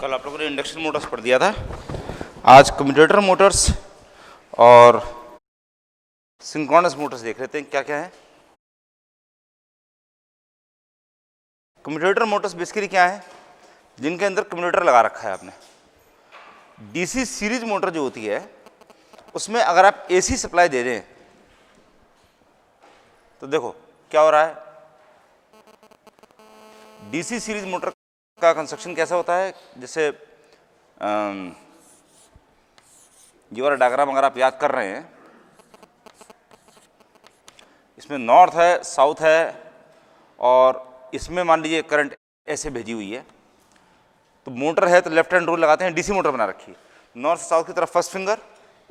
कल आप लोगों ने इंडक्शन मोटर्स पढ़ दिया था। आज कम्यूटेटर मोटर्स और सिंक्रोनस मोटर्स देख लेते हैं क्या क्या है। कम्यूटेटर मोटर्स बेसिकली क्या है, जिनके अंदर कम्यूटेटर लगा रखा है आपने। डीसी सीरीज मोटर जो होती है उसमें अगर आप एसी सप्लाई दे दें तो देखो क्या हो रहा है। डीसी सीरीज मोटर का कंस्ट्रक्शन कैसा होता है, जैसे ये वाला डायग्राम अगर आप याद कर रहे हैं, इसमें नॉर्थ है, साउथ है और इसमें मान लीजिए करंट ऐसे भेजी हुई है। तो मोटर है तो लेफ्ट हैंड रूल लगाते हैं, डीसी मोटर बना रखी है। नॉर्थ साउथ की तरफ फर्स्ट फिंगर,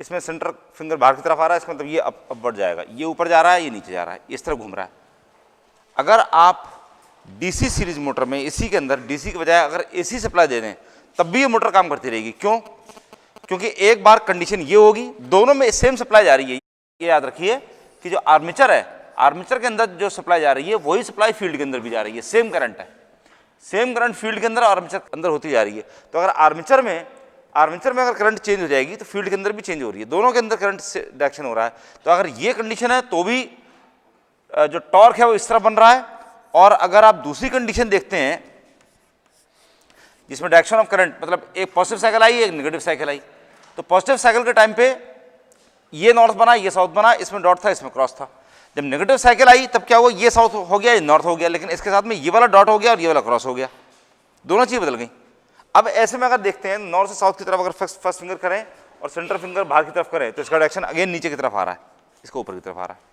इसमें सेंटर फिंगर बाहर की तरफ आ रहा है, इसका मतलब ये अपवर्ड जाएगा, ये ऊपर जा रहा है, ये नीचे जा रहा है, इस तरह घूम रहा है। अगर आप डीसी सीरीज मोटर में इसी के अंदर डीसी के बजाय अगर एसी सप्लाई दे दें तब भी ये मोटर काम करती रहेगी। क्यों? क्योंकि एक बार कंडीशन ये होगी, दोनों में सेम सप्लाई जा रही है। ये याद रखिए कि जो आर्मेचर है, आर्मेचर के अंदर जो सप्लाई जा रही है वही सप्लाई फील्ड के अंदर भी जा रही है। सेम करंट है, सेम करंट फील्ड के अंदर और आर्मेचर के अंदर होती जा रही है। तो अगर आर्मेचर में अगर करंट चेंज हो जाएगी तो फील्ड के अंदर भी चेंज हो रही है, दोनों के अंदर करंट से डायरेक्शन हो रहा है। तो अगर ये कंडीशन है तो भी जो टॉर्क है वो इस तरह बन रहा है। और अगर आप दूसरी कंडीशन देखते हैं जिसमें डायरेक्शन ऑफ करंट, मतलब एक पॉजिटिव साइकिल आई, एक नेगेटिव साइकिल आई, तो पॉजिटिव साइकिल के टाइम पे ये नॉर्थ बना, ये साउथ बना, इसमें डॉट था, इसमें क्रॉस था। जब नेगेटिव साइकिल आई तब क्या हुआ, ये साउथ हो गया, ये नॉर्थ हो गया, लेकिन इसके साथ में ये वाला डॉट हो गया और ये वाला क्रॉस हो गया, दोनों चीज़ बदल गई। अब ऐसे में अगर देखते हैं नॉर्थ से साउथ की तरफ अगर फर्स्ट फिंगर करें और सेंटर फिंगर बाहर की तरफ करें तो इसका डायरेक्शन अगेन नीचे की तरफ आ रहा है, इसको ऊपर की तरफ आ रहा है।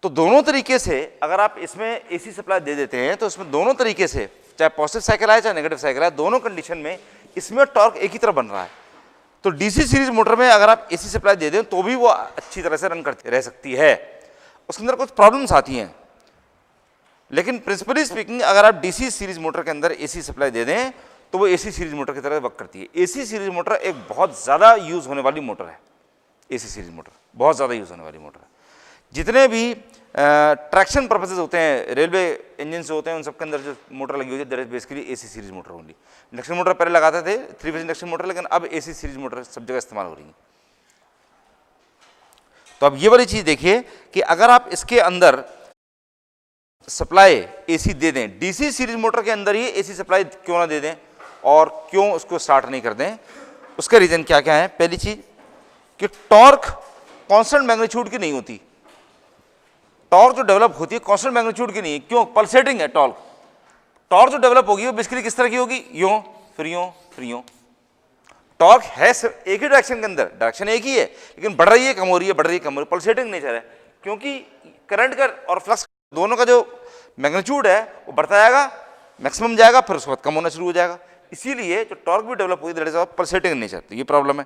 तो दोनों तरीके से अगर आप इसमें एसी सप्लाई दे देते हैं तो इसमें दोनों तरीके से, चाहे पॉजिटिव साइकिल आए चाहे नेगेटिव साइकिल आए, दोनों कंडीशन में इसमें टॉर्क एक ही तरह बन रहा है। तो डीसी सीरीज मोटर में अगर आप एसी सप्लाई दे दें तो भी वो अच्छी तरह से रन करती रह सकती है। उसके अंदर कुछ प्रॉब्लम्स आती हैं, लेकिन प्रिंसिपली स्पीकिंग अगर आप डीसी सीरीज मोटर के अंदर एसी सप्लाई दे दें तो वो एसी सीरीज मोटर की तरह वर्क करती है। एसी सीरीज मोटर एक बहुत ज़्यादा यूज़ होने वाली मोटर है। एसी सीरीज मोटर बहुत ज़्यादा यूज़ होने वाली मोटर है। जितने भी ट्रैक्शन पर्पसेस होते हैं, रेलवे इंजन से होते हैं, उन सब के अंदर जो मोटर लगी हुई है that is basically AC series motor only. Induction motor पहले लगाते थे, 3 फेज इंडक्शन मोटर, लेकिन अब एसी सीरीज मोटर सब जगह इस्तेमाल हो रही है। तो अब ये वाली चीज़ देखिए कि अगर आप इसके अंदर सप्लाई एसी दे दें, डीसी सीरीज मोटर के अंदर ही एसी सप्लाई क्यों ना दे दें और क्यों उसको स्टार्ट नहीं कर दें, उसका रीज़न क्या क्या है। पहली चीज़ कि टॉर्क कांस्टेंट मैग्नीट्यूड की नहीं होती। टॉर्क जो डेवलप होती है कांस्टेंट मैग्नीट्यूड की नहीं है। क्यों? पल्सेटिंग है टॉर्क। टॉर्क जो डेवलप होगी वो बेसिकली किस तरह की होगी, यूं फिर यूं फिर यूं। टॉर्क है सिर्फ एक ही डायरेक्शन के अंदर, डायरेक्शन एक ही है, लेकिन बढ़ रही है कम हो रही है, बढ़ रही है कम हो रही है, पल्सेटिंग नेचर है। क्योंकि करंट का और फ्लक्स दोनों का जो मैग्नीट्यूड है वो बढ़ता जाएगा, मैक्सिमम जाएगा, फिर उसके बाद कम होना शुरू हो जाएगा। इसीलिए जो टॉर्क भी डेवलप हुई that is of pulsating nature. तो ये प्रॉब्लम है।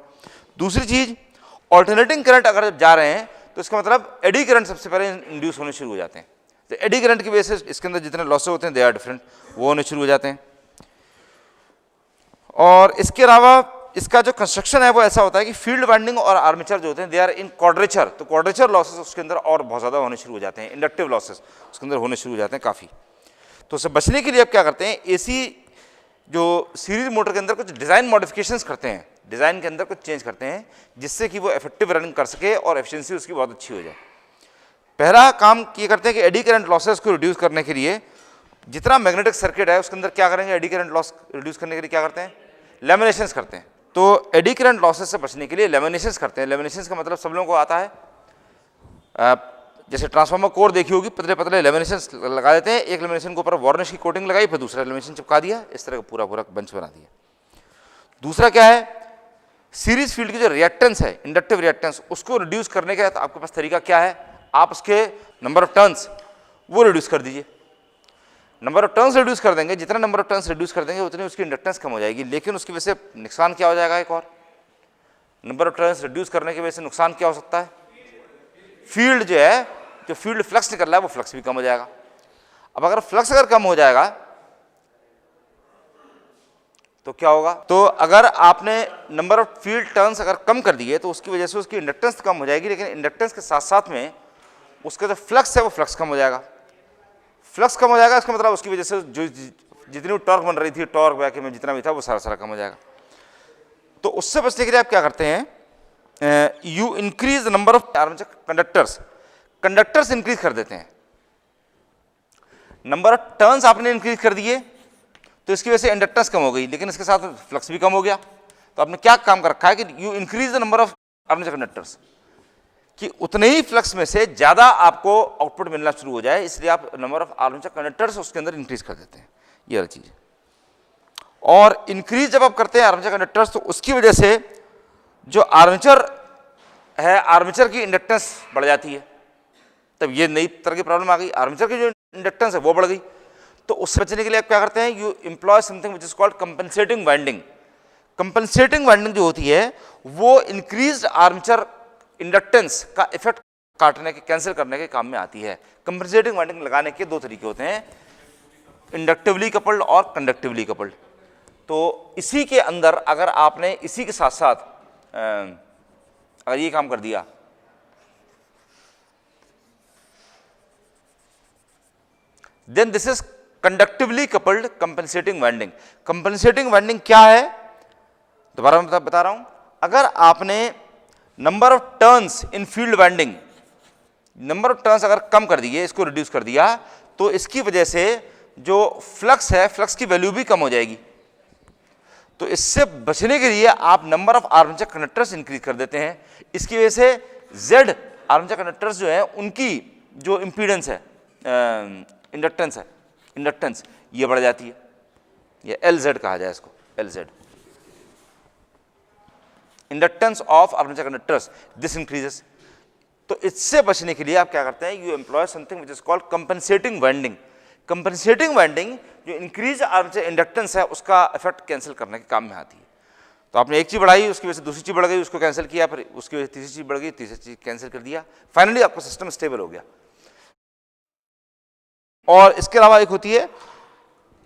दूसरी चीज, ऑल्टरनेटिंग करंट अगर जा रहे हैं तो इसका मतलब एडी करंट सबसे पहले इंड्यूस होने शुरू हो जाते हैं। तो एडी करंट की वजह से इसके अंदर जितने लॉसेस होते हैं दे आर डिफरेंट, वो होने शुरू हो जाते हैं। और इसके अलावा इसका जो कंस्ट्रक्शन है वो ऐसा होता है कि फील्ड वाइंडिंग और आर्मेचर जो होते हैं दे आर इन क्वाड्रेचर। तो क्वाड्रेचर लॉसेस उसके अंदर और बहुत ज़्यादा होने शुरू हो जाते हैं, इंडक्टिव लॉसेस उसके अंदर होने शुरू हो जाते हैं काफ़ी। तो उससे बचने के लिए आप क्या करते हैं, एसी जो सीरीज मोटर के अंदर कुछ डिज़ाइन मॉडिफिकेशंस करते हैं, डिज़ाइन के अंदर कुछ चेंज करते हैं जिससे कि वो इफेक्टिव रनिंग कर सके और एफिशिएंसी उसकी बहुत अच्छी हो जाए। पहला काम ये करते हैं कि एडी करंट लॉसेस को रिड्यूस करने के लिए जितना मैग्नेटिक सर्किट है उसके अंदर क्या करेंगे, एडी करंट लॉस रिड्यूस करने के लिए क्या करते हैं, लेमिनेशंस करते हैं। तो एडी करंट लॉसेस से बचने के लिए लेमिनेशंस करते हैं। लेमिनेशंस का मतलब सब लोगों को आता है, जैसे ट्रांसफार्मर कोर देखी होगी, पतले पतले लेमिनेशंस लगा देते हैं। एक लेमिनेशन के ऊपर वार्निश की कोटिंग लगाई, फिर दूसरा लेमिनेशन चिपका दिया, इस तरह का पूरा पूरा बंच बना दिया। दूसरा क्या है, सीरीज फील्ड की जो रिएक्टेंस है, इंडक्टिव रिएक्टेंस, उसको रिड्यूस करने का तो आपके पास तरीका क्या है, आप उसके नंबर ऑफ टर्न्स वो रिड्यूस कर दीजिए। नंबर ऑफ टर्न्स रिड्यूस कर देंगे, जितना नंबर ऑफ टर्न्स रिड्यूस कर देंगे उतनी उसकी इंडक्टेंस कम हो जाएगी। लेकिन उसकी वजह से नुकसान क्या हो जाएगा, एक और नंबर ऑफ टर्न्स रिड्यूस करने की वजह से नुकसान क्या हो सकता है, फील्ड जो है, जो फील्ड फ्लक्स निकल रहा है वो फ्लक्स भी कम हो जाएगा। अब अगर फ्लक्स अगर कम हो जाएगा तो क्या होगा, तो अगर आपने नंबर ऑफ फील्ड टर्न्स अगर कम कर दिए तो उसकी वजह से उसकी इंडक्टेंस कम हो जाएगी, लेकिन इंडक्टेंस के साथ साथ में उसका जो फ्लक्स है वो फ्लक्स कम हो जाएगा। फ्लक्स कम हो जाएगा इसका मतलब उसकी वजह से जो जितनी भी टॉर्क बन रही थी, टॉर्क वैक्यूम में जितना भी था वो सारा सारा कम हो जाएगा। तो उससे बचने के लिए आप क्या करते हैं, you increase the number of armature conductors, conductors increase कर देते हैं। नंबर ऑफ टर्न्स आपने इंक्रीज कर दिए तो इसकी वजह से इंडक्टेंस कम हो गई, लेकिन इसके साथ फ्लक्स भी कम हो गया। तो आपने क्या काम कर रखा है कि you increase the number of armature conductors, कि उतने ही फ्लक्स में से ज्यादा आपको आउटपुट मिलना शुरू हो जाए, इसलिए आप नंबर ऑफ आर्मेचर कंडक्टर्स उसके अंदर इंक्रीज कर देते हैं। ये वाली चीज। और इंक्रीज जब आप करते हैं आर्मेचर कंडक्टर्स तो उसकी वजह से जो आर्मेचर है, आर्मेचर की इंडक्टेंस बढ़ जाती है। तब ये नई तरह की प्रॉब्लम आ गई, आर्मेचर की जो इंडक्टेंस है वो बढ़ गई। तो उससे बचने के लिए आप क्या करते हैं, you employ something which is called compensating winding. Compensating winding जो होती है वो इंक्रीज्ड आर्मेचर इंडक्टेंस का इफेक्ट काटने के, कैंसिल करने के काम में आती है। कंपनसेटिंग वाइंडिंग लगाने के दो तरीके होते हैं, इंडक्टिवली कपल्ड और कंडक्टिवली कपल्ड। तो इसी के अंदर अगर आपने इसी के साथ साथ अगर ये काम कर दिया, then this is conductively coupled compensating winding. Compensating winding क्या है, दोबारा मैं बता रहा हूं, अगर आपने number of turns in field winding, number of turns अगर कम कर दिए, इसको रिड्यूस कर दिया, तो इसकी वजह से जो फ्लक्स है, फ्लक्स की वैल्यू भी कम हो जाएगी। तो इससे बचने के लिए आप number of armature conductors increase कर देते हैं। इसकी वजह से जेड आर्मेचर कंडक्टर्स जो है उनकी जो इंपीडेंस है, इंडक्टेंस है, इंडक्टेंस ये बढ़ जाती है। ये एल जेड कहा जाए इसको, L Z, inductance of armature conductors, this increases. तो इससे बचने के लिए आप क्या करते हैं, you employ something which is called compensating winding. Compensating winding जो इंक्रीज आर्मेचर इंडक्टेंस है उसका इफेक्ट कैंसिल करने के काम में आती है। तो आपने एक चीज बढ़ाई, उसकी वजह से दूसरी चीज बढ़ गई, उसको कैंसिल किया, फिर उसकी वजह से तीसरी चीज बढ़ गई, तीसरी चीज कैंसिल कर दिया, फाइनली आपका सिस्टम स्टेबल हो गया। और इसके अलावा एक होती है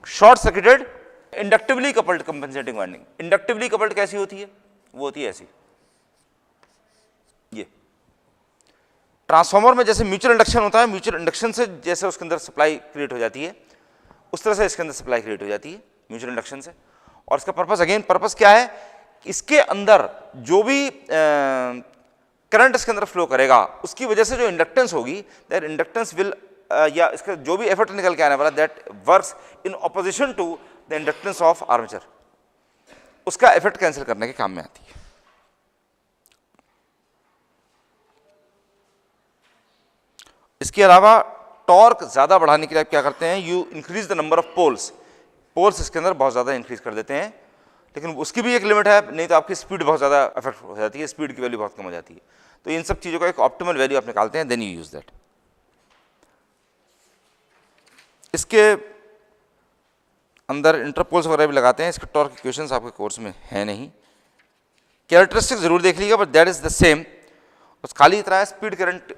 short circuited inductively coupled compensating winding. Inductively coupled कैसी होती है, वो होती है ऐसी, ये ट्रांसफार्मर में जैसे म्यूचुअल इंडक्शन होता है, म्यूचुअल इंडक्शन से जैसे उसके अंदर सप्लाई क्रिएट हो जाती है, उस तरह से इसके अंदर सप्लाई क्रिएट हो जाती है म्यूचुअल इंडक्शन से। और इसका पर्पस, अगेन पर्पस क्या है, इसके अंदर जो भी करंट इसके अंदर फ्लो करेगा उसकी वजह से जो इंडक्टेंस होगी, दैट इंडक्टेंस विल या इसका जो भी एफर्ट निकल के आने वाला, that works in opposition to the inductance of armature, उसका इफेक्ट कैंसिल करने के काम में आती है। इसके अलावा टॉर्क ज्यादा बढ़ाने के लिए आप क्या करते हैं, you increase the number of poles. Poles इसके अंदर बहुत ज्यादा इंक्रीज कर देते हैं, लेकिन उसकी भी एक लिमिट है, नहीं तो आपकी स्पीड बहुत ज्यादा इफेक्ट हो जाती है, स्पीड की वैल्यू बहुत कम हो जाती है। तो इन सब चीजों का एक ऑप्टिमल वैल्यू आप निकालते हैं, देन यू यूज दैट। इसके अंदर इंटरपोल्स वगैरह भी लगाते हैं। इसके टॉर्क इक्वेशंस आपके कोर्स में है नहीं, कैरेक्टरिस्टिक जरूर देख लीजिएगा, but that is the same. बस खाली इतना है, स्पीड करंट,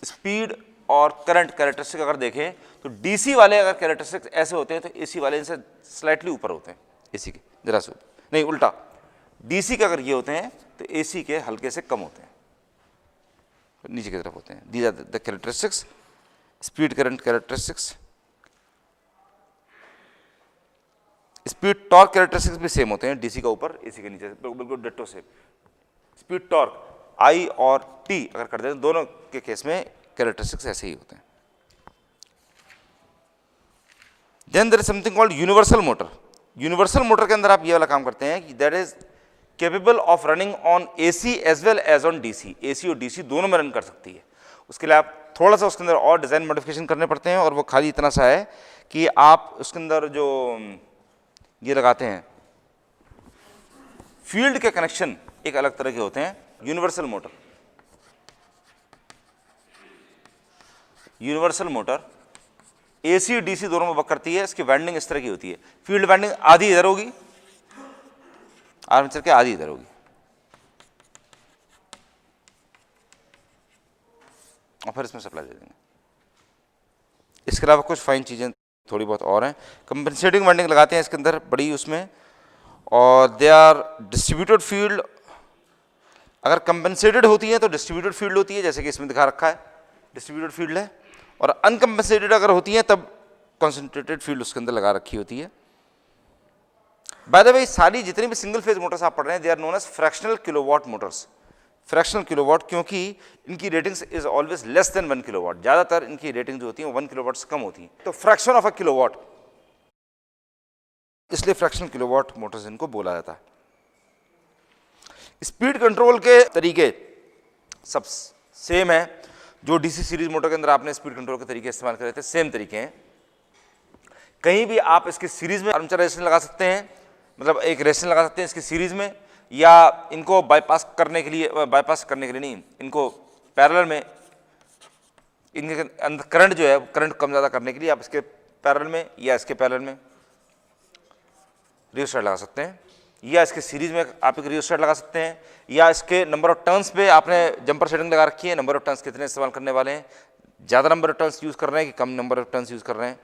स्पीड और करंट कैरेक्टरिस्टिक अगर देखें तो डीसी वाले अगर कैरेक्टरिस्टिक ऐसे होते हैं तो एसी वाले इनसे स्लाइटली ऊपर होते हैं, एसी के जरा से नहीं, उल्टा डीसी के अगर ये होते हैं तो एसी के हल्के से कम होते हैं, नीचे की तरफ होते हैं। These are the characteristics, speed current characteristics. Speed torque characteristics भी सेम होते हैं, डीसी का ऊपर, एसी के नीचे, बिल्कुल ditto same. Speed torque I और टी अगर कर दें, दोनों के केस में कैरेक्टरिस्टिक्स ऐसे ही होते हैं। Then there is something called universal motor. Universal motor के अंदर आप ये वाला काम करते हैं कि that is capable of running on AC as well as on DC. AC और डीसी दोनों में रन कर सकती है। उसके लिए आप थोड़ा सा उसके अंदर और डिजाइन मॉडिफिकेशन करने पड़ते हैं, और वो खाली इतना सा है कि आप उसके अंदर जो ये लगाते हैं फील्ड के कनेक्शन एक अलग तरह के होते हैं। Universal motor, universal motor AC DC दोनों में वर्क करती है। इसकी वाइंडिंग इस तरह की होती है, फील्ड वाइंडिंग आधी इधर होगी आर्मेचर के, आधी इधर होगी, और फिर इसमें सप्लाई दे देंगे। इसके अलावा कुछ फाइन चीजें थोड़ी बहुत और हैं। कंपनसेटिंग वाइंडिंग लगाते हैं इसके अंदर बड़ी उसमें, और दे आर डिस्ट्रीब्यूटेड फील्ड। अगर कंपनसेटेड होती है तो डिस्ट्रीब्यूटेड फील्ड होती है, जैसे कि इसमें दिखा रखा है डिस्ट्रीब्यूटेड फील्ड है। और अनकंपनसेटेड अगर होती हैं तब कॉन्सेंट्रेटेड फील्ड उसके अंदर लगा रखी होती है। बाय द वे सारी जितनी भी सिंगल फेज मोटर्स आप पढ़ रहे हैं they are known as fractional kilowatt motors. Fractional kilowatt क्योंकि इनकी ratings is always less than 1 kilowatt, ज्यादातर इनकी रेटिंग जो होती है 1 किलोवाट से कम होती है, तो फ्रैक्शन ऑफ अ किलोवाट, इसलिए फ्रैक्शनल किलोवाट मोटर्स इनको बोला जाता है। स्पीड कंट्रोल के तरीके सब सेम है, जो डीसी सीरीज मोटर के अंदर आपने स्पीड कंट्रोल के तरीके इस्तेमाल करे थे सेम तरीके हैं। कहीं भी आप इसके सीरीज में आर्मेचर रेजिस्टेंस लगा सकते हैं, मतलब एक रेजिस्टेंस लगा सकते हैं इसकी सीरीज में, या इनको बाईपास करने के लिए नहीं, इनको पैरेलल में, इनके अंदर करंट जो है करंट कम ज़्यादा करने के लिए आप इसके पैरेलल में या इसके पैरेलल में रियोस्टेट लगा सकते हैं, या इसके सीरीज में आप एक रियोस्टेट लगा सकते हैं, या इसके नंबर ऑफ टर्न्स पे आपने जंपर सेटिंग लगा रखी है, नंबर ऑफ टर्न्स कितने इस्तेमाल करने वाले हैं, ज़्यादा नंबर ऑफ टर्न्स यूज़ कर रहे हैं कि कम नंबर ऑफ टर्न्स यूज़ कर रहे हैं,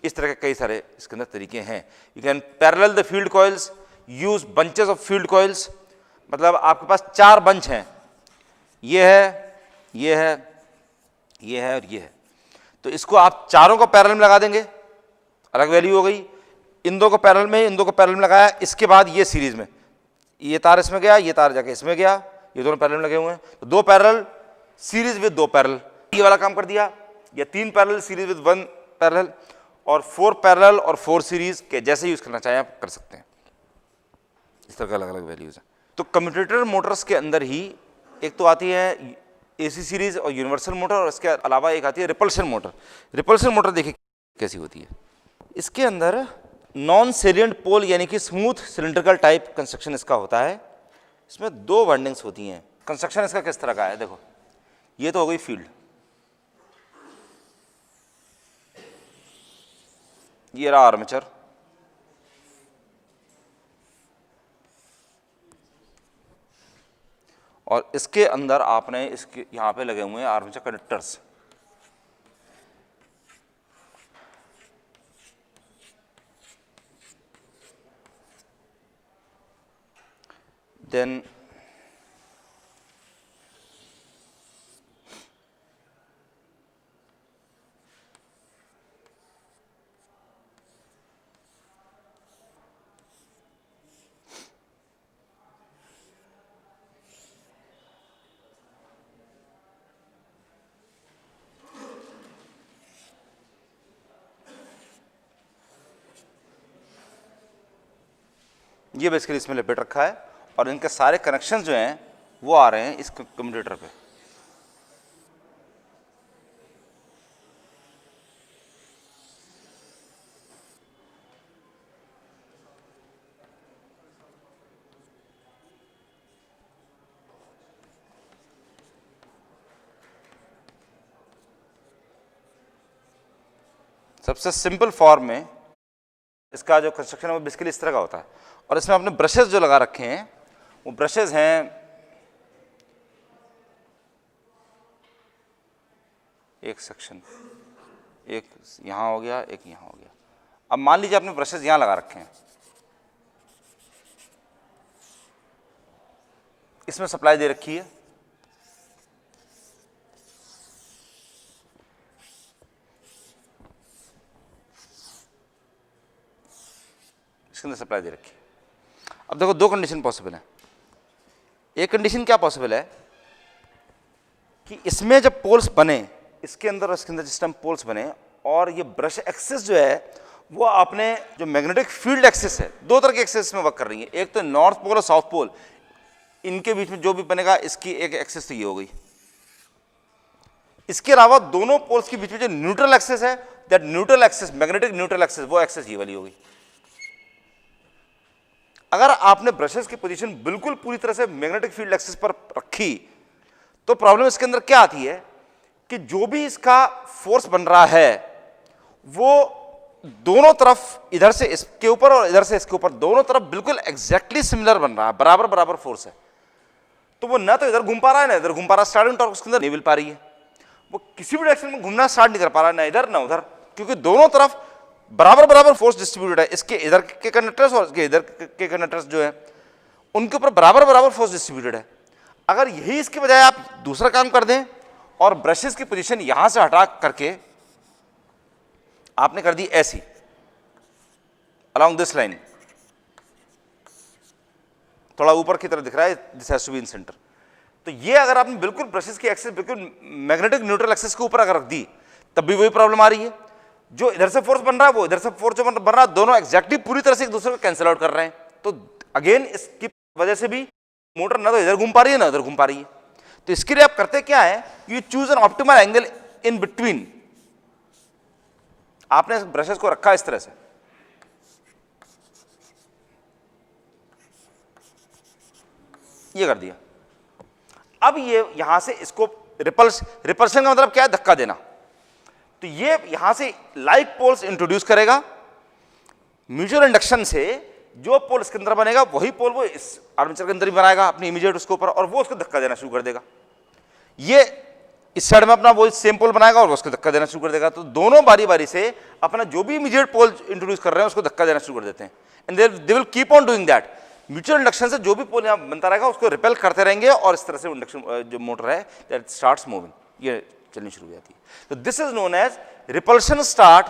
इस तरह के कई सारे इसके अंदर तरीके हैं। You can parallel the field coils, use bunches of field coils, मतलब आपके पास 4 बंच हैं, ये है, ये है, ये है और ये है, तो इसको आप चारों को पैरेलल में लगा देंगे, अलग वैल्यू हो गई। इन दो को पैरेलल में, इन दो को पैरेलल में लगाया, इसके बाद ये सीरीज में, ये तार इसमें गया, ये तार जाके इसमें गया, ये दोनों पैरेलल में लगे हुए हैं, तो 2 पैरेलल सीरीज विद 2 पैरेलल, ये वाला काम कर दिया, या 3 पैरेलल सीरीज विद 1 पैरेलल, और 4 पैरेलल और 4 सीरीज के जैसे यूज करना चाहें आप कर सकते हैं। इस तरह का अलग अलग वैल्यूज हैं। तो कम्यूटेटर मोटर्स के अंदर ही एक तो आती है एसी सीरीज और यूनिवर्सल मोटर, और इसके अलावा एक आती है रिपल्शन मोटर। रिपल्शन मोटर देखिए कैसी होती है, इसके अंदर नॉन सेलिएंट पोल यानी कि स्मूथ सिलिंड्रिकल टाइप कंस्ट्रक्शन इसका होता है, इसमें 2 वाइंडिंग्स होती हैं। कंस्ट्रक्शन इसका किस तरह का है, देखो ये तो हो गई फील्ड, ये रहा आर्मेचर, और इसके अंदर आपने इसके यहां पे लगे हुए हैं आर्मेचर कंडक्टर्स। देन ये बेसिकली इसमें लपेट रखा है, और इनके सारे कनेक्शंस जो हैं वो आ रहे हैं इस कम्यूटेटर पे। सबसे सिंपल फॉर्म में इसका जो कंस्ट्रक्शन है वो बेसिकली इस तरह का होता है, और इसमें आपने ब्रशेस जो लगा रखे हैं वो ब्रशेस हैं, एक सेक्शन, एक यहां हो गया, एक यहां हो गया। अब मान लीजिए आपने ब्रशेस यहां लगा रखे हैं, इसमें सप्लाई दे रखी है, इसके अंदर सप्लाई दे रखी है। अब देखो 2 कंडीशन पॉसिबल है। एक कंडीशन क्या पॉसिबल है कि इसमें जब पोल्स बने, इसके अंदर और इसके अंदर जिस टाइम पोल्स बने, और ये ब्रश एक्सिस जो है वो आपने जो मैग्नेटिक फील्ड एक्सिस है, 2 तरह के एक्सिस में वर्क कर रही है, एक तो नॉर्थ पोल और साउथ पोल, इनके बीच में जो भी बनेगा इसकी एक एक्सिस तो ये हो गई। इसके अलावा दोनों पोल्स के बीच में जो न्यूट्रल एक्सिस है, that neutral axis, magnetic neutral axis, वो एक्सिस ये वाली हो गई। अगर आपने ब्रशेस की पोजीशन बिल्कुल पूरी तरह से मैग्नेटिक फील्ड एक्सिस पर रखी तो प्रॉब्लम इसके अंदर क्या आती है कि जो भी इसका फोर्स बन रहा है वो दोनों तरफ, इधर से इसके ऊपर और इधर से इसके ऊपर, दोनों तरफ बिल्कुल एग्जैक्टली सिमिलर बन रहा है, बराबर बराबर फोर्स है। तो वो ना तो इधर घूम पा रहा है ना इधर घूम पा रहा है, स्टार्टिंग टॉर्क उसके अंदर नहीं मिल पा रही है, वो किसी भी डायरेक्शन में घूमना स्टार्ट नहीं कर पा रहा है, ना इधर ना उधर, क्योंकि दोनों तरफ बराबर बराबर फोर्स डिस्ट्रीब्यूटेड है। इसके इधर के कंडक्टर्स और इसके इधर के कंडक्टर्स जो है उनके ऊपर बराबर बराबर फोर्स डिस्ट्रीब्यूटेड है। अगर यही इसके बजाय आप दूसरा काम कर दें और ब्रशेस की पोजीशन यहां से हटा करके आपने कर दी ऐसी along this line, थोड़ा ऊपर की तरफ दिख रहा है, this has to be in centre. तो ये अगर आपने बिल्कुल ब्रशेस की एक्सिस बिल्कुल मैग्नेटिक न्यूट्रल एक्सिस के ऊपर अगर रख दी तब भी वही प्रॉब्लम आ रही है। जो इधर से फोर्स बन रहा है वो इधर से फोर्स जो बन रहा है, दोनों एग्जैक्टली पूरी तरह से एक दूसरे को कैंसिल आउट कर रहे हैं। तो अगेन इसकी वजह से भी मोटर ना तो इधर घूम पा रही है ना उधर घूम पा रही है। तो इसके लिए आप करते क्या है, you choose an optimal angle in between. आपने ब्रशेस को रखा इस तरह से, ये कर दिया। अब ये यहां से इसको रिपल्शन का मतलब क्या है, धक्का देना। तो ये यहां से लाइक पोल्स इंट्रोड्यूस करेगा। म्यूचुअल इंडक्शन से जो पोल इसके अंदर बनेगा वही पोल वो इस आर्मेचर के अंदर ही बनाएगा अपनी इमीडिएट उसके ऊपर, और वो उसको धक्का देना शुरू कर देगा। ये इस साइड में अपना वो सेम पोल बनाएगा और वो उसको धक्का देना शुरू कर देगा। तो दोनों बारी बारी से अपना जो भी इमीडिएट पोल इंट्रोड्यूस कर रहे हैं उसको धक्का देना शुरू कर देते हैं, and they will keep on doing that. Mutual induction से जो भी पोल यहां बनता रहेगा उसको रिपेल करते रहेंगे और इस तरह से इंडक्शन जो मोटर है दैट स्टार्ट्स मूविंग, ये चलनी शुरू हो जाती है। तो this is known as repulsion start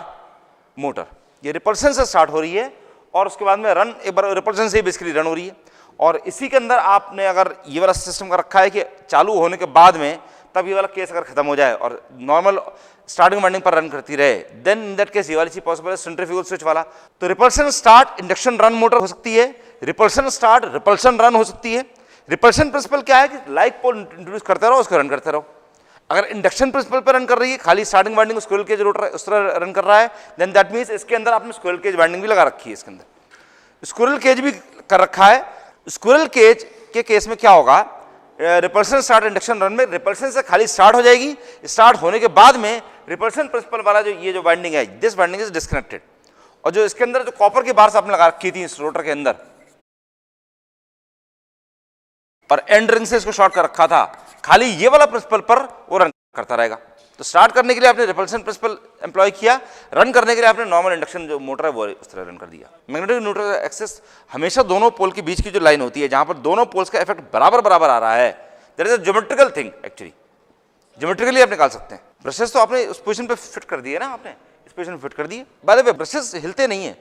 motor. ये रिपल्शन से स्टार्ट हो रही है और उसके बाद में रन, एक बार रिपल्शन से ही बेसिकली रन हो रही है। और इसी के अंदर आपने अगर ये वाला सिस्टम का रखा है कि चालू होने के बाद में तब ये वाला केस अगर खत्म हो जाए और नॉर्मल स्टार्टिंग वाइंडिंग पर रन करती रहे, देन इन दैट केस ये वाली चीज पॉसिबल है, सेंट्रीफ्यूगल स्विच वाला। तो repulsion start induction run motor हो सकती है, रिपल्शन स्टार्ट रिपल्शन रन हो सकती है। रिपल्शन प्रिंसिपल क्या है कि लाइक पोल इंट्रोड्यूस करते रहो, उसको रन करते रहो। अगर इंडक्शन प्रिंसिपल पर रन कर रही है, खाली starting winding squirrel cage rotor उस तरह रन कर रहा है, देन दैट मींस इसके अंदर आपने स्क्विरल केज वाइंडिंग भी लगा रखी है। इसके अंदर स्क्विरल केज भी कर रखा है। स्क्विरल केज के केस में क्या होगा, रिपल्शन स्टार्ट इंडक्शन रन में रिपल्शन से खाली स्टार्ट हो जाएगी, स्टार्ट होने के बाद में रिपल्शन प्रिंसिपल वाला जो ये जो वाइंडिंग है, दिस वाइंडिंग इज डिस्कनेक्टेड। और जो इसके अंदर जो कॉपर की बार्स आपने लगा रखी थी इस रोटर के अंदर और एंड रिंग से इसको शॉर्ट कर रखा था, खाली ये वाला प्रिंसिपल पर वो रन करता रहेगा। तो स्टार्ट करने के लिए आपने रिपल्शन प्रिंसिपल एम्प्लॉय किया, रन करने के लिए आपने नॉर्मल इंडक्शन जो मोटर है वो उस तरह रन कर दिया। मैग्नेटिक न्यूट्रल एक्सिस हमेशा दोनों पोल के बीच की जो लाइन होती है जहां पर दोनों पोल्स का इफेक्ट बराबर बराबर आ रहा है, that is a geometrical thing. Actually geometrically आप निकाल सकते हैं। ब्रशेस तो आपने उस पोजीशन पे फिट कर दिए ना, आपने इस पोजीशन में फिट कर दिए। बाय द वे ब्रशेस हिलते नहीं है,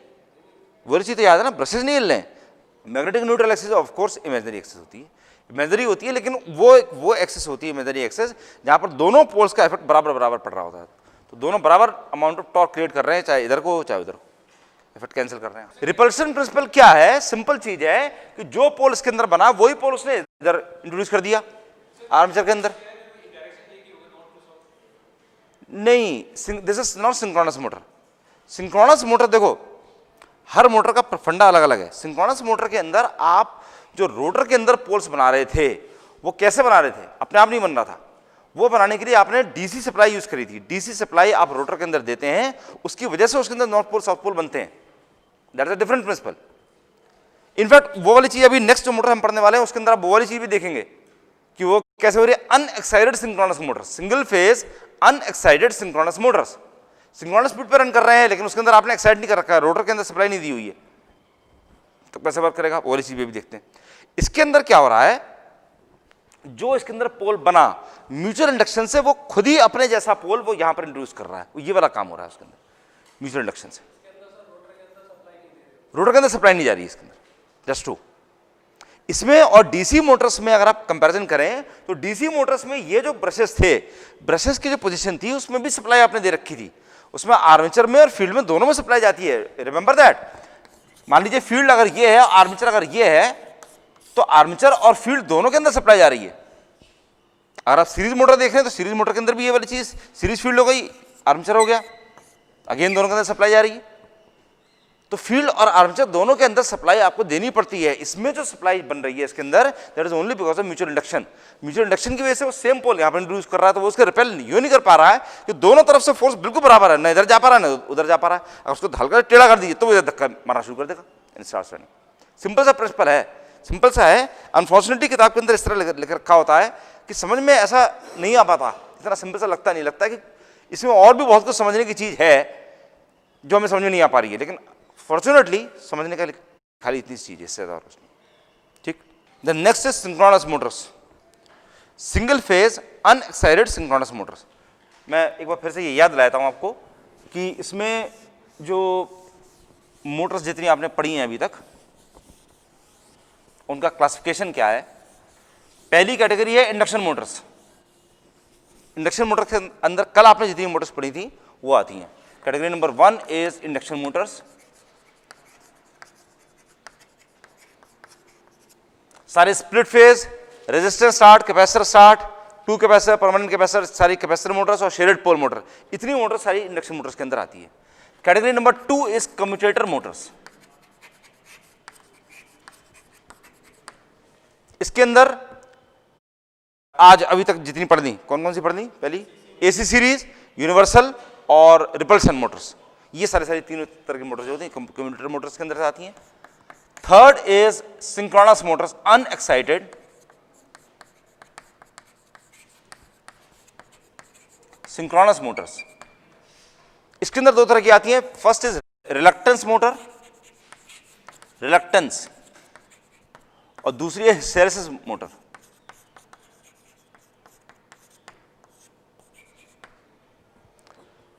वो चीज तो याद है ना, ब्रशेस नहीं हिल रहे हैं। Magnetic neutral axis of course imaginary axis होती है, इमेजिनरी होती है, लेकिन वो एक्सिस होती है इमेजिनरी एक्सिस जहां पर दोनों पोल्स का इफेक्ट बराबर बराबर पड़ रहा होता है। तो दोनों बराबर अमाउंट ऑफ टॉर्क क्रिएट कर रहे हैं, चाहे इधर को चाहे उधर को, इफेक्ट कैंसिल कर रहे हैं। रिपल्शन प्रिंसिपल क्या है, सिंपल चीज है कि जो पोल इसके अंदर बना वही पोल उसने इधर इंट्रोड्यूस कर दिया आर्मेचर के अंदर। नहीं, this is not synchronous motor. Synchronous motor देखो हर मोटर का फंडा अलग अलग है। सिंक्रोनस मोटर के अंदर आप जो रोटर के अंदर पोल्स बना रहे थे वो कैसे बना रहे थे, अपने आप नहीं बन रहा था। वो बनाने के लिए आपने डीसी सप्लाई यूज करी थी। डीसी सप्लाई आप रोटर के अंदर देते हैं, उसकी वजह से उसके अंदर नॉर्थ पोल साउथ पोल बनते हैं। That is a different principle. In fact वो वाली चीज अभी नेक्स्ट जो मोटर हम पढ़ने वाले हैं उसके अंदर आप वो वाली चीज भी देखेंगे कि वो कैसे हो रही है। Unexcited synchronous motor, single phase unexcited synchronous motors synchronous speed पर रन कर रहे हैं, लेकिन उसके अंदर आपने एक्साइट नहीं कर रखा है, रोटर के अंदर सप्लाई नहीं दी हुई है, तो कैसे वर्क करेगा, वो वाली चीज भी देखते हैं। इसके अंदर क्या हो रहा है, जो इसके अंदर पोल बना म्यूचुअल इंडक्शन से वो खुद ही अपने जैसा पोल वो यहां पर इंट्रोड्यूस कर रहा है, ये वाला काम हो रहा है उसके अंदर म्यूचुअल इंडक्शन से। रोटर के अंदर सप्लाई नहीं जा रही है इसके अंदर, जस्ट टू इसमें। और डीसी मोटर्स में अगर आप कंपैरिजन करें तो डीसी मोटर्स में ये जो ब्रशेस थे, ब्रशेस की जो पोजीशन थी उसमें भी सप्लाई आपने दे रखी थी, उसमें आर्मेचर में और फील्ड में दोनों में सप्लाई जाती है। रिमेंबर दैट, मान लीजिए फील्ड अगर ये है, आर्मेचर अगर ये है, तो आर्मेचर और फील्ड दोनों के अंदर सप्लाई जा रही है। अगर आप सीरीज मोटर देख रहे हैं तो सीरीज मोटर के अंदर भी ये वाली चीज, सीरीज फील्ड हो गई, आर्मेचर हो गया, अगेन दोनों के अंदर सप्लाई जा रही है। तो फील्ड और आर्मेचर दोनों के अंदर सप्लाई आपको देनी पड़ती है। इसमें जो सप्लाई बन रही है इसके अंदर, that is only because of mutual induction. Mutual induction की वजह से वो सेम पोल यहाँ पर इंट्रोड्यूस कर रहा है, तो वो उसके रिपेल यूं नहीं कर पा रहा है कि दोनों तरफ से फोर्स बिल्कुल बराबर है, ना इधर जा पा रहा है ना उधर जा पा रहा है। अगर उसको हल्का टेढ़ा कर दीजिए तो वो इधर धक्का मारना शुरू कर देगा। सिंपल सा प्रिंसिपल है, सिंपल सा है। अनफॉर्चुनेटली किताब के अंदर इस तरह लिख रखा होता है कि समझ में ऐसा नहीं आ पाता, इतना सिंपल सा लगता नहीं, लगता है कि इसमें और भी बहुत कुछ समझने की चीज है जो हमें समझ में नहीं आ पा रही है, लेकिन फॉर्चुनेटली समझने का खाली इतनी चीज है, इससे ज्यादा कुछ नहीं। ठीक, the next is synchronous motors, single phase unexcited synchronous motors. मैं एक बार फिर से ये याद दिलाता हूं आपको कि इसमें जो मोटर्स जितनी आपने पढ़ी हैं अभी तक, उनका क्लासिफिकेशन क्या है? पहली कैटेगरी है इंडक्शन मोटर्स। इंडक्शन मोटर के अंदर कल आपने जितनी मोटर्स पढ़ी थी वो आती हैं। Category number 1 is induction motors. सारे split phase, resistor start, capacitor start, 2 capacitor, permanent capacitor, सारी कैपेसिटर मोटर्स और शेडेड पोल मोटर, इतनी मोटर सारी इंडक्शन मोटर्स के अंदर आती है। Category number 2 is commutator motors. इसके अंदर आज अभी तक जितनी पढ़ दी, कौन कौन सी पढ़ दी? पहली एसी सीरीज, यूनिवर्सल और रिपल्शन मोटर्स, ये सारी तीनों तरह की मोटर्स जो होती हैं कम्यूटेटर मोटर्स के अंदर से आती हैं। Third is synchronous motors, unexcited. Synchronous motors, इसके अंदर दो तरह की आती हैं। First is reluctance motor, reluctance, और दूसरी है हिस्टैरिसीस मोटर।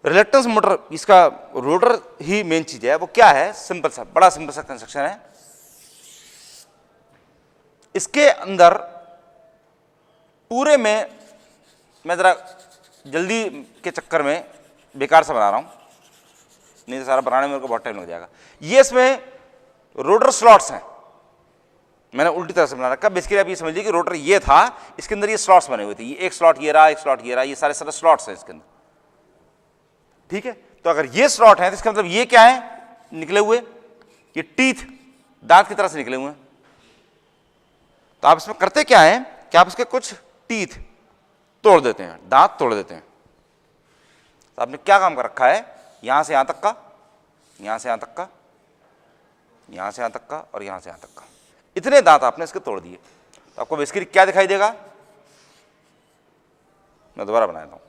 रिलक्टेंस मोटर, इसका रोटर ही मेन चीज है। वो क्या है? सिंपल सा, बड़ा सिंपल सा कंस्ट्रक्शन है। इसके अंदर पूरे में, मैं जरा जल्दी के चक्कर में बेकार से बना रहा हूं, नहीं तो सारा बनाने में मेरे को बहुत टाइम लग जाएगा। ये इसमें रोटर स्लॉट्स हैं, मैंने उल्टी तरह से बना रखा। बेसिकली आप ये समझिए कि रोटर ये था, इसके अंदर ये स्लॉट्स बने हुए थे, ये एक स्लॉट ये रहा, एक स्लॉट ये रहा, ये सारे स्लॉट्स हैं इसके अंदर, ठीक है। तो अगर ये स्लॉट है तो इसका मतलब ये क्या है? निकले हुए ये टीथ, दांत की तरह से निकले हुए हैं। तो आप इसमें करते क्या है कि आप इसके कुछ टीथ तोड़ देते हैं, दांत तोड़ देते हैं। तो आपने क्या काम कर रखा है? यहां से यहां तक का, यहां से यहां तक का, यहां से यहां तक का और यहां से यहां तक का, इतने दांत आपने इसके तोड़ दिए। तो आपको बेसिकली क्या दिखाई देगा? मैं दोबारा बना देता हूं।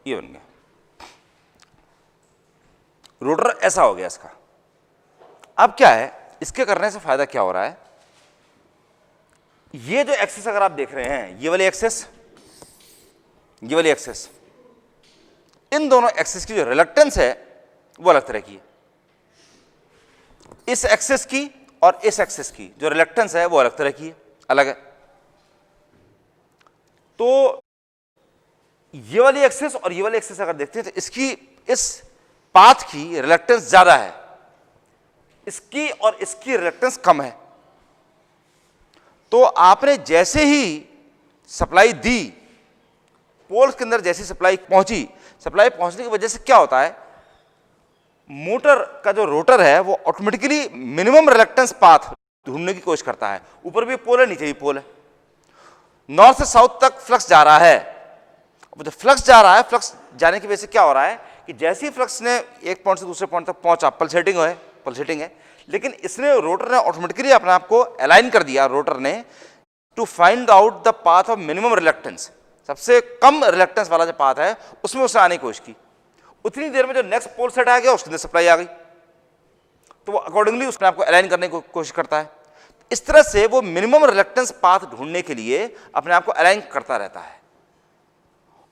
ये बन गया रोटर, ऐसा हो गया इसका। अब क्या है, इसके करने से फायदा क्या हो रहा है? ये जो एक्सेस अगर आप देख रहे हैं, ये वाली एक्सेस, ये वाली एक्सेस, इन दोनों एक्सेस की जो रिलक्टेंस है वो अलग तरह की है। इस एक्सेस की और इस एक्सेस की जो रिलक्टेंस है वो अलग तरह की है, अलग है। तो ये वाली एक्सेस और ये वाली एक्सेस अगर देखते हैं तो इसकी, इस पाथ की रिलक्टेंस ज्यादा है, इसकी और इसकी रिलक्टेंस कम है। तो आपने जैसे ही सप्लाई दी, पोल्स के अंदर जैसी सप्लाई पहुंची, सप्लाई पहुंचने की वजह से क्या होता है, मोटर का जो रोटर है वो ऑटोमेटिकली मिनिमम रिलक्टेंस पाथ ढूंढने की कोशिश करता है। ऊपर भी पोल है, नीचे भी पोल है, नॉर्थ से साउथ तक फ्लक्स जा रहा है। अब जो फ्लक्स जा रहा है, फ्लक्स जाने की वजह से क्या हो रहा है कि जैसे ही फ्लक्स ने एक पॉइंट से दूसरे पॉइंट तक पहुंचा, पल्सेटिंग है, लेकिन इसने, रोटर ने ऑटोमेटिकली अपने आप को अलाइन कर दिया, रोटर ने, to find out the path of minimum reluctance. सबसे कम रिलक्टेंस वाला जो पाथ है उसमें उसने आने की कोशिश की। उतनी देर में जो नेक्स्ट पोल सेट आ गया, उसके अंदर सप्लाई आ गई, तो वो अकॉर्डिंगली उसने आपको अलाइन करने की कोशिश करता है। इस तरह से वो मिनिमम रिलक्टेंस पाथ ढूंढने के लिए अपने आप को अलाइन करता रहता है,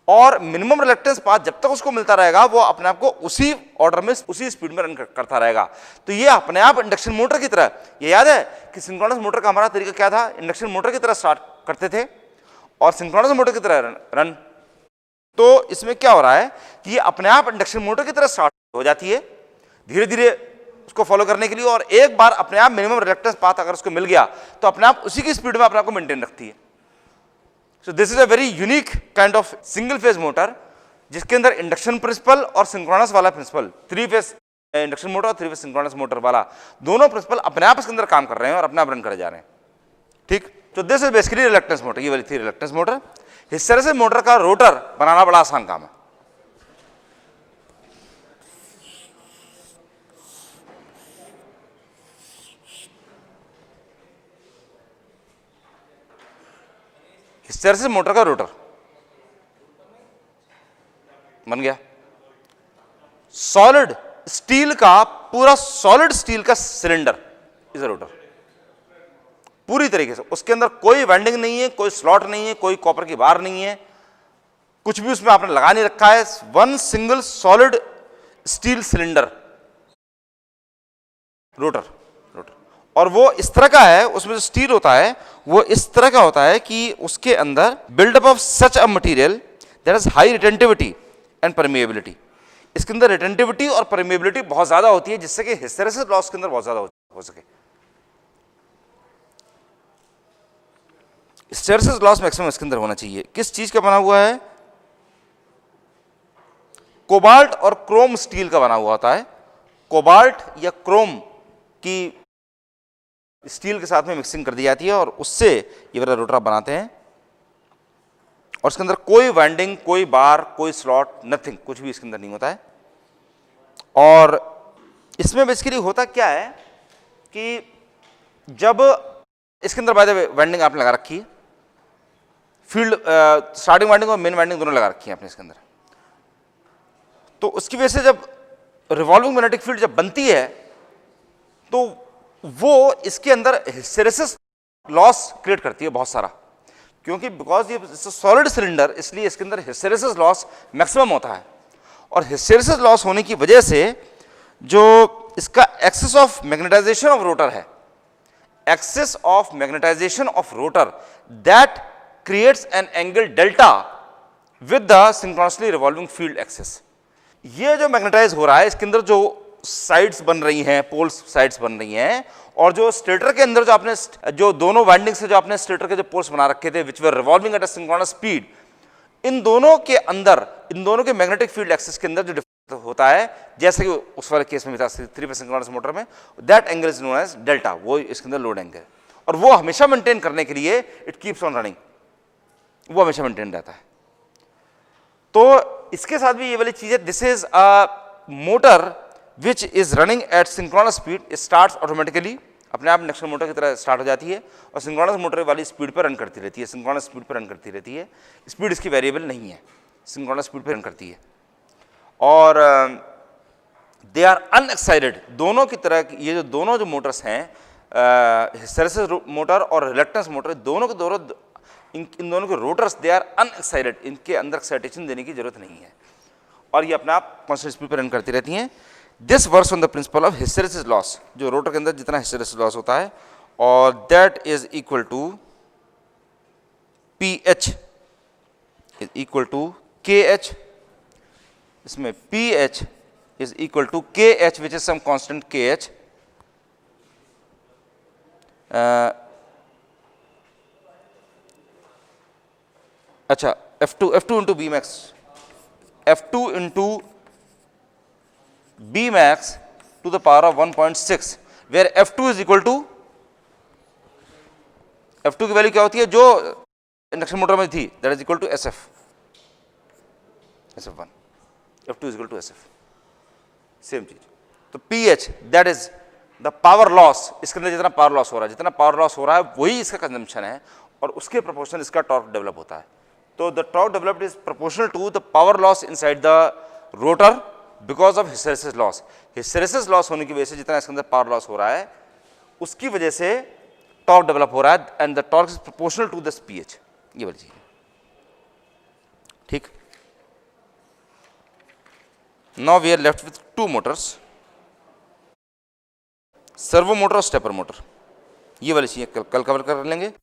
और मिनिमम रिलक्टेंस पाथ जब तक उसको मिलता रहेगा वो अपने आप को उसी ऑर्डर में, उसी स्पीड में रन करता रहेगा। तो ये अपने आप इंडक्शन मोटर की तरह, ये याद है कि सिंक्रोनस मोटर का हमारा तरीका क्या था? इंडक्शन मोटर की तरह स्टार्ट करते थे और सिंक्रोनस मोटर की तरह रन। तो इसमें क्या हो रहा है कि ये अपने आप इंडक्शन मोटर की तरह स्टार्ट हो जाती है, धीरे धीरे उसको फॉलो करने के लिए, और एक बार अपने आप मिनिमम रिलक्टेंस पाथ अगर उसको मिल गया तो अपने आप उसी की स्पीड में अपने आप को मेंटेन रखती है। So this is a very unique kind of single phase motor, जिसके अंदर इंडक्शन प्रिंसिपल और सिंक्रोनस वाला प्रिंसिपल, 3 फेज इंडक्शन मोटर और 3 फेज सिंक्रोनस मोटर वाला, दोनों प्रिंसिपल अपने आप इसके अंदर काम कर रहे हैं और अपने आप रन करे जा रहे हैं, ठीक। तो this is basically reluctance motor, ये वाली थी रिलक्टेंस मोटर। हिस्टैरिसीस मोटर का रोटर बनाना बड़ा आसान काम है। हिस्टेरेसिस मोटर का रोटर बन गया। सॉलिड स्टील का, पूरा सॉलिड स्टील का सिलेंडर इज अ रोटर, पूरी तरीके से। उसके अंदर कोई वाइंडिंग नहीं है, कोई स्लॉट नहीं है, कोई कॉपर की बार नहीं है, कुछ भी उसमें आपने लगा नहीं रखा है। One single solid steel cylinder, rotor. और वो इस तरह का है, उसमें जो स्टील होता है वो इस तरह का होता है कि उसके अंदर buildup of such a material that is high retentivity and permeability. इसके अंदर रिटेंटिविटी और परमिएबिलिटी बहुत ज्यादा होती है, जिससे कि हिस्टेरेसिस लॉस के अंदर बहुत ज्यादा हो सके। हिस्टेरेसिस लॉस मैक्सिमम इसके अंदर होना चाहिए। किस चीज का बना हुआ है? कोबाल्ट और क्रोम स्टील का बना हुआ होता है। कोबाल्ट या क्रोम की स्टील के साथ में मिक्सिंग कर दी जाती है और उससे ये वाला रोटर आप बनाते हैं। और इसके अंदर कोई वाइंडिंग, कोई बार, कोई स्लॉट, नथिंग, कुछ भी इसके अंदर नहीं होता है। और इसमें बेसिकली होता क्या है कि जब इसके अंदर बाय द वे वाइंडिंग आपने लगा रखी है, फील्ड स्टार्टिंग वाइंडिंग और मेन वाइंडिंग दोनों लगा रखी है आपने इसके अंदर, तो उसकी वजह से जब रिवॉल्विंग मैग्नेटिक फील्ड जब बनती है तो वो इसके अंदर हिस्टेरेसिस लॉस क्रिएट करती है बहुत सारा, क्योंकि बिकॉज ये सॉलिड सिलेंडर, इसलिए इसके अंदर हिस्टेरेसिस लॉस मैक्सिमम होता है। और हिस्टेरेसिस लॉस होने की वजह से जो इसका axis of magnetization of rotor है, axis of magnetization of rotor, that creates an angle delta with the synchronously revolving field axis. ये जो मैग्नेटाइज हो रहा है, इसके अंदर जो साइड्स बन रही हैं, पोल्स साइड्स बन रही हैं, और जो स्टेटर के अंदर जो आपने जो दोनों वाइंडिंग से जो आपने स्टेटर के जो पोल्स बना रखे थे which were revolving at a synchronous speed, इन दोनों के अंदर, इन दोनों के मैग्नेटिक फील्ड एक्सिस के अंदर जो डिफरेंस होता है, जैसे कि उस वाले केस में भी था 3 फेज सिंक्रोनस मोटर में, that angle is known as delta, वो इसके अंदर लोड एंगल। और वो हमेशा मेंटेन करने के लिए इट कीप्स ऑन रनिंग, वो हमेशा मेंटेन रहता है। तो इसके साथ भी ये वाली चीज है, this is a motor which is running at synchronous speed, starts automatically, अपने आप इंडक्शन मोटर की तरह स्टार्ट हो जाती है और सिंक्रोनस मोटर वाली स्पीड पर रन करती रहती है, सिंक्रोनस स्पीड पर रन करती रहती है। स्पीड इसकी वेरिएबल नहीं है, सिंक्रोनस स्पीड पर रन करती है। और दे आर अनएक्साइटेड, दोनों की तरह, ये जो दोनों जो मोटर्स हैं, हिस्टेरेसिस मोटर और रिलक्टेंस मोटर, दोनों के दोनों इन दोनों के रोटर्स दे आर अनएक्साइटेड, इनके अंदर एक्साइटेशन देने की जरूरत नहीं है और ये अपने आप कांस्टेंट स्पीड पर रन करती रहती हैं। This works on the principle of hysteresis loss, जो रोटर के अंदर जितना हिस्टेरेसिस लॉस होता है, और that is equal to PH is equal to KH। इसमें PH is equal to KH which is some constant KH। अच्छा, F2 into B max, F2 into B max to the power of 1.6, where F2 is equal to, F2 की value क्या होती है जो induction motor में थी, that is equal to SF, SF1, F2 is equal to SF, same चीज। तो PH that is the power loss, इसके अंदर जितना पावर लॉस हो रहा है, जितना पावर लॉस हो रहा है वही इसका कंजम्पशन है और उसके प्रोपोर्शनल इसका टॉर्क डेवलप होता है। तो the torque developed is proportional to the power loss inside the rotor because of hysteresis loss. Hysteresis loss होने की वजह से जितना इसके अंदर पावर लॉस हो रहा है उसकी वजह से टॉर्क डेवलप हो रहा है, and the torque is proportional to this PH, ये वाली चीज। ठीक, now we are left with 2 motors, servo motor और स्टेपर मोटर। ये वाली चीजें कल कवर कर लेंगे।